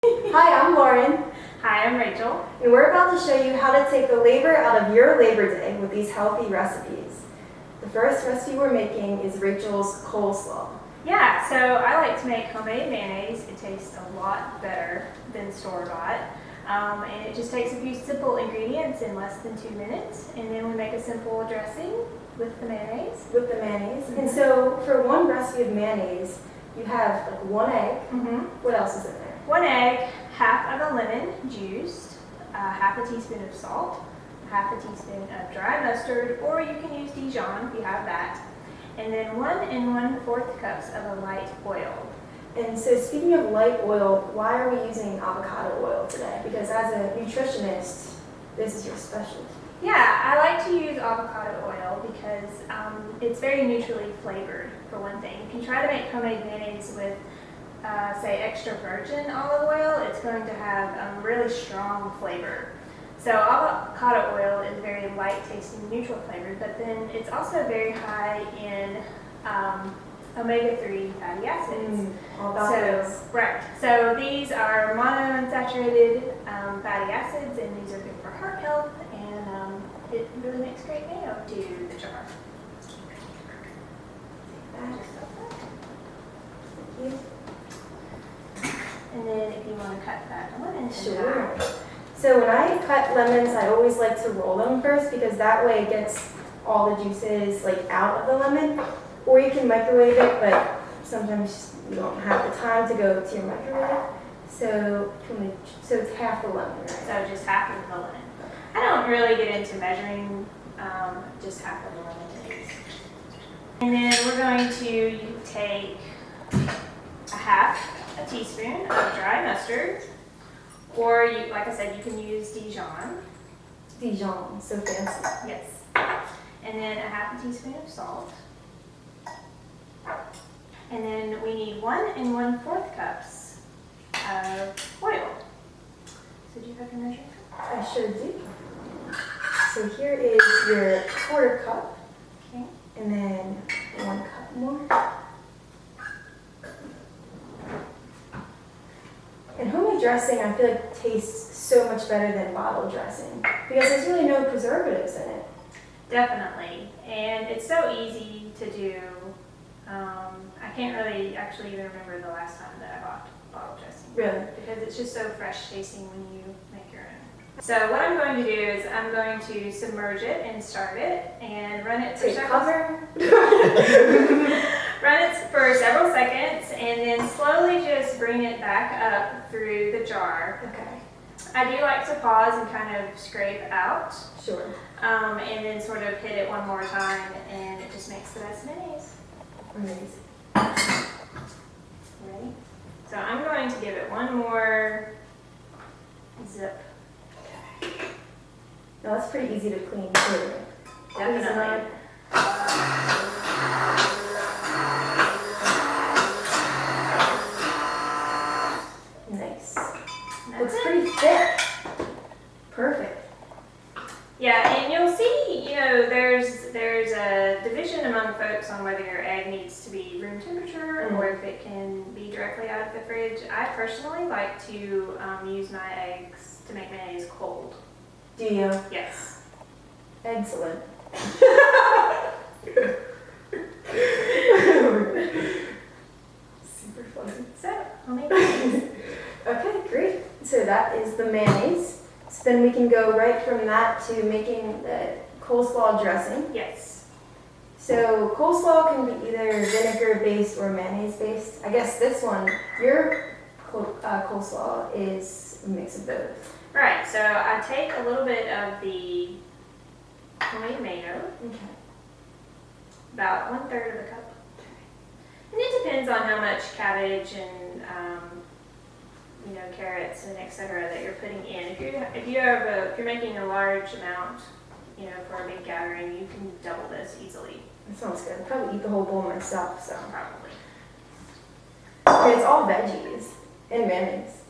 Hi, I'm Lauren, Hi, I'm Rachel. and we're about to show you how to take the labor out of your Labor Day with these healthy recipes. The first recipe we're making is Rachel's coleslaw. Yeah, so I like to make homemade mayonnaise. It tastes a lot better than store-bought. And it just takes a few simple ingredients in less than 2 minutes. And then we make a simple dressing with the mayonnaise. And so for one recipe of mayonnaise, you have like 1 egg. What else is in there? 1 egg, half of a lemon juiced, half a teaspoon of salt, half a teaspoon of dry mustard, or you can use Dijon if you have that. And then 1 1/4 cups of a light oil. And so speaking of light oil, why are we using avocado oil today? Because as a nutritionist, this is your specialty. Yeah, I like to use avocado oil because it's very neutrally flavored, for one thing. If you try to make homemade mayonnaise with, say, extra virgin olive oil, it's going to have really strong flavor. So avocado oil is very light tasting, neutral flavored, but then it's also very high in omega-3 fatty acids. All about this. Right. So these are monounsaturated fatty acids, and these are good for heart health, and it really makes great mayo to the jar. Thank you. And then if you want to cut that lemon in Sure. half. So when I cut lemons, I always like to roll them first because that way it gets all the juices like out of the lemon. Or you can microwave it, but sometimes you don't have the time to go to your microwave. So it's half the lemon, right? So just half of the lemon. I don't really get into measuring just half of the lemon to these. And then we're going to take a teaspoon of dry mustard, or like I said, you can use Dijon. Dijon, so fancy. Yes. And then a half a teaspoon of salt. And then we need 1 1/4 cups of oil. So do you have your measuring cup? I sure do. So here is your 1/4 cup, Okay. and then 1 cup more. And homemade dressing, I feel like tastes so much better than bottle dressing because there's really no preservatives in it. Definitely. And it's so easy to do. I can't really actually even remember the last time that I bought bottle dressing. Really? Because it's just so fresh tasting when you make your own. So what I'm going to do is I'm going to submerge it and starve it and run it for Take cover. Run it for several seconds and then slowly just bring it back up through the jar. Okay. I do like to pause and kind of scrape out. Sure. And then sort of hit it one more time, and it just makes the best mayonnaise. Amazing. Ready? So I'm going to give it one more zip. Now that's pretty easy to clean too. Definitely. Nice. Looks pretty thick. Perfect. Yeah, and you'll see, there's a division among folks on whether your egg needs to be room temperature or if it can be directly out of the fridge. I personally like to use my eggs to make mayonnaise cold. Do you? Yes. Excellent. Super funny. So, homemade mayonnaise. Okay, great. So that is the mayonnaise. So then we can go right from that to making the coleslaw dressing. Yes. So coleslaw can be either vinegar-based or mayonnaise-based. I guess this one, your coleslaw is a mix of both. Right, so I take a little bit of the homemade mayo, Okay. about 1/3 of a cup. And it depends on how much cabbage and carrots and etc. that you're putting in. If you're making a large amount, for a big gathering, you can double this easily. That sounds good. I'd probably eat the whole bowl myself, so. Probably. Okay, it's all veggies and mayonnaise.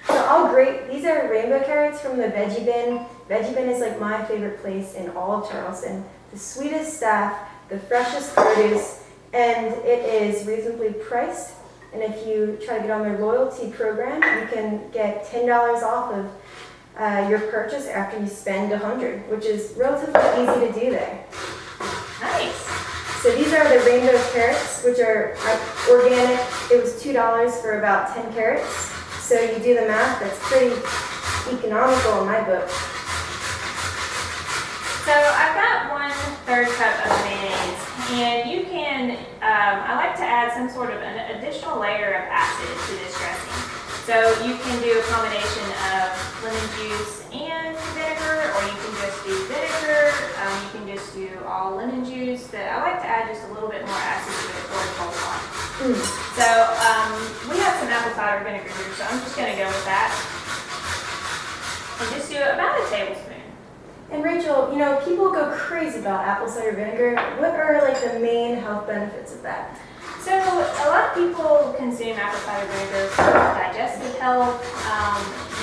So I'll grate, these are rainbow carrots from the Veggie Bin. Veggie Bin is like my favorite place in all of Charleston. The sweetest staff, the freshest produce, and it is reasonably priced. And if you try to get on their loyalty program, you can get $10 off of your purchase after you spend $100, which is relatively easy to do there. Nice. So these are the rainbow carrots, which are organic. It was $2 for about 10 carrots. So you do the math, that's pretty economical in my book. So I've got 1/3 cup of mayonnaise, and you can, I like to add some sort of an additional layer of acid to this dressing. So you can do a combination of lemon juice and vinegar, or you can just do vinegar. You can just do all lemon juice. I like to add just a little bit more acid to it for coleslaw. So we have some apple cider vinegar here, so I'm just going to go with that. And just do about a tablespoon. And Rachel, you know, people go crazy about apple cider vinegar. What are like the main health benefits of that? So a lot of people consume apple cider vinegar for digestive health.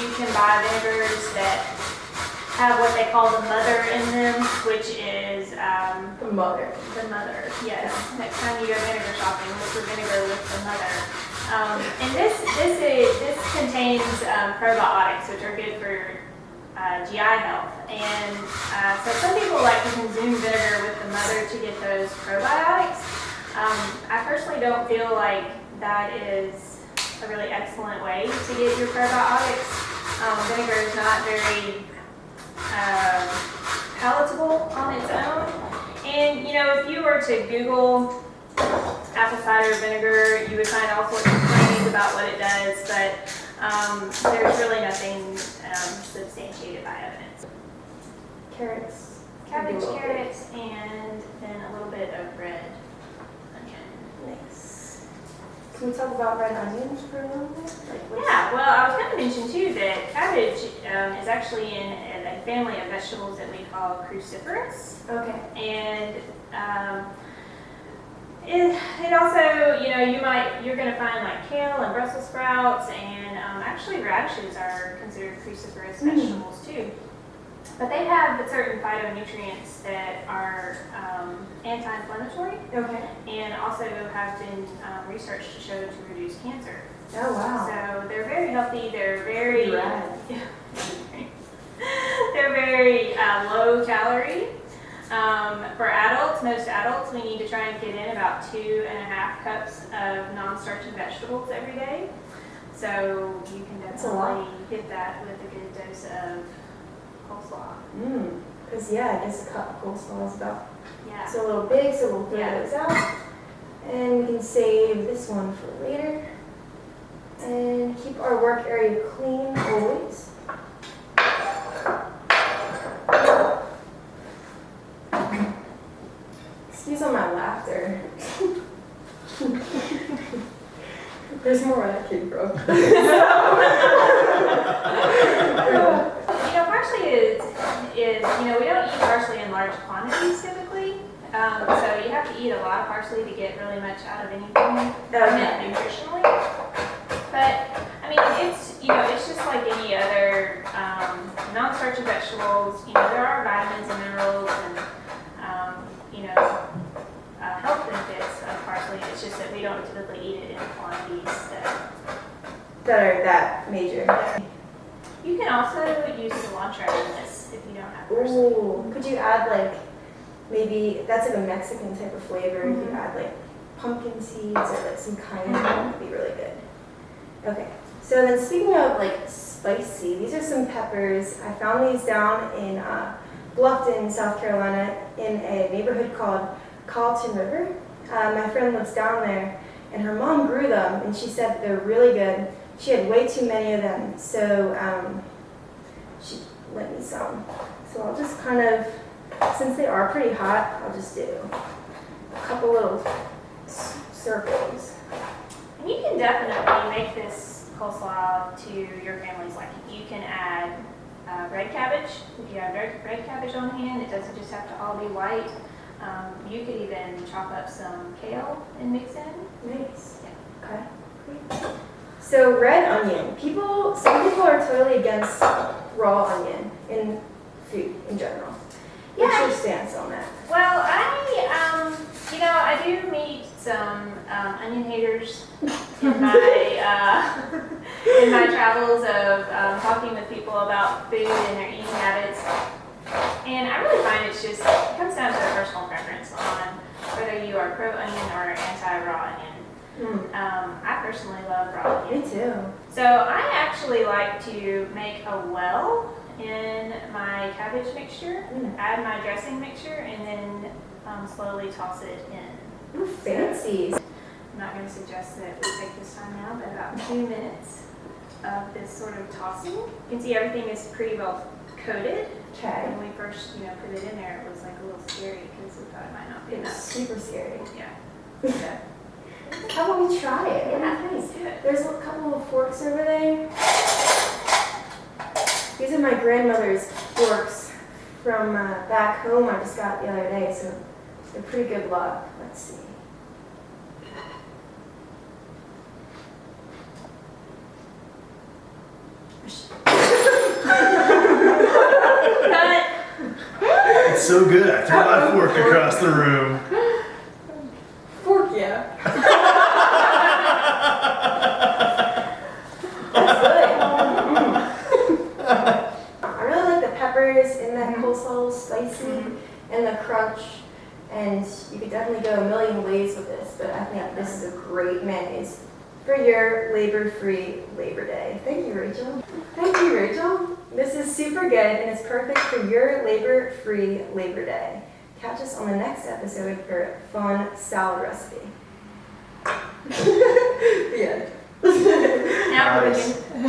You can buy vinegars that have what they call the mother in them, which is The mother. the mother. Yes. Next time you go vinegar shopping, look for vinegar with the mother. And this contains probiotics, which are good for GI health. And so some people like to consume vinegar with the mother to get those probiotics. I personally don't feel like that is a really excellent way to get your probiotics. Vinegar is not very palatable on its own. And you know, if you were to Google apple cider vinegar, you would find all sorts of claims about what it does, but there's really nothing substantiated by evidence. Carrots. Cabbage, carrots, and then a little bit of red onion. Nice. Can we talk about red onions for a little bit? Yeah, well, I was going to mention too that cabbage is actually in a family of vegetables that we call cruciferous. Okay. And it also, you know, you're going to find like kale and Brussels sprouts, and actually radishes are considered cruciferous vegetables too. But they have certain phytonutrients that are anti-inflammatory, Okay. and also have been researched to show to reduce cancer. Oh wow. So they're very healthy. They're very Rad. they're very low calorie. For adults, most adults, we need to try and get in about 2.5 cups of non-starchy vegetables every day. So you can definitely get that with a good dose of coleslaw. Because yeah, I guess a cup of coleslaw is about, Yeah. it's a little big, so we'll throw Yeah. those out. And we can save this one for later. And keep our work area clean always. Excuse on my laughter. There's more where that came from. You know, parsley is you know, we don't eat parsley in large quantities typically. So you have to eat a lot of parsley to get really much out of anything from it nutritionally. But I mean, it's, you know, it's just like any other non-starchy vegetables. You know, there are vitamins and minerals and you know, health benefits of parsley. It's just that we don't typically eat it in quantities That are that major. You can also use cilantro in this if you don't have parsley. Ooh, could you add like, maybe, that's like a Mexican type of flavor, if you add like pumpkin seeds or like some cayenne, that would be really good. Okay, so then speaking of like spicy, these are some peppers. I found these down in Bluffton, South Carolina, in a neighborhood called Carlton River. My friend lives down there, and her mom grew them, and she said they're really good. She had way too many of them, so she lent me some. So I'll just kind of, since they are pretty hot, I'll just do a couple little circles. And you can definitely make this coleslaw to your family's liking. You can add red cabbage. If you have red cabbage on hand, it doesn't just have to all be white. You could even chop up some kale and mix in. Nice. Yeah. Okay. Great. So red onion. Some people are totally against raw onion in food in general. What's Yeah. your stance on that? Well, I do meet some onion haters in my in my travels of talking with people about food and their eating habits. And I really find it comes down to a personal preference on whether you are pro onion or anti-raw onion. I personally love raw onion. Me too. So I actually like to make a well in my cabbage mixture, add my dressing mixture, and then slowly toss it in. Ooh, fancy. I'm not going to suggest that we take this time now, but about 2 minutes of this sort of tossing. You can see everything is pretty well coated. Okay. When we first, put it in there, it was like a little scary because we thought it might not be It's enough. super scary. Yeah. So, How about we try it? yeah, What do you let's think? do it. There's a couple of forks over there. These are my grandmother's forks from back home I just got the other day, so they're pretty good luck. Let's see. Cut. It's so good. I threw my fork across the room. Fork, yeah. That's good. I really like the peppers in that coleslaw, spicy, and the crunch. And you could definitely go a million ways with this, but I think this is a great mayonnaise for your labor-free Labor Day. Thank you, Rachel. Thank you, Rachel. This is super good and it's perfect for your labor-free Labor Day. Catch us on the next episode for a fun salad recipe. The end. Now we Nice. can